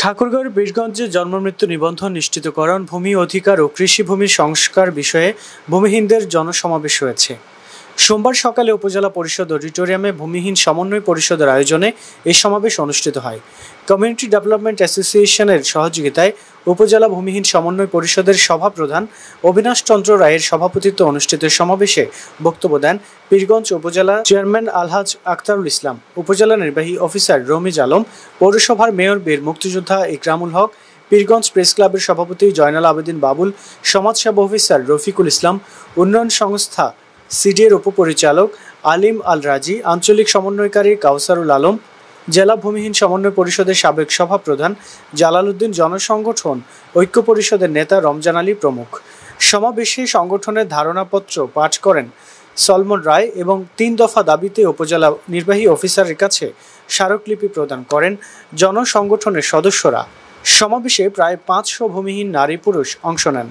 ঠাকুরগাঁওয়ের বীরগঞ্জে জন্মমৃত্যু নিবন্ধন নিশ্চিতকরণ, ভূমি অধিকার ও কৃষিভূমি সংস্কার বিষয়ে ভূমিহীনদের জনসমাবেশ হয়েছে। সোমবার সকালে উপজেলা পরিষদ অডিটোরিয়ামে ভূমিহীন সমন্বয় পরিষদের আয়োজনে এই সমাবেশ অনুষ্ঠিত হয়। কমিউনিটি ডেভেলপমেন্ট অ্যাসোসিয়েশনের সহযোগিতায় উপজেলা ভূমিহীন সমন্বয় পরিষদের সভাপ্রধান অবিনাশ চন্দ্র রায়ের সভাপতিত্বে অনুষ্ঠিত সমাবেশে বক্তব্য দেন বীরগঞ্জ উপজেলা চেয়ারম্যান আলহাজ আখতারুল ইসলাম, উপজেলা নির্বাহী অফিসার রমিজ আলম, পৌরসভার মেয়র বীর মুক্তিযোদ্ধা ইকরামুল হক, বীরগঞ্জ প্রেস ক্লাবের সভাপতি জয়নাল আবেদিন বাবুল, সমাজসেবা অফিসার রফিকুল ইসলাম, উন্নয়ন সংস্থা সিডিএর উপপরিচালক আলিম আল রাজি, আঞ্চলিক সমন্বয়কারী কাউসারুল আলম, জেলা ভূমিহীন সমন্বয় পরিষদের সাবেক সভাপ্রধান জালাল উদ্দিন, জনসংগঠন ঐক্য পরিষদের নেতা রমজান আলী প্রমুখ। সমাবেশে সংগঠনের ধারণাপত্র পাঠ করেন সলমন রায় এবং ৩ দফা দাবিতে উপজেলা নির্বাহী অফিসারের কাছে স্মারকলিপি প্রদান করেন জনসংগঠনের সদস্যরা। সমাবেশে প্রায় ৫০০ ভূমিহীন নারী পুরুষ অংশ নেন।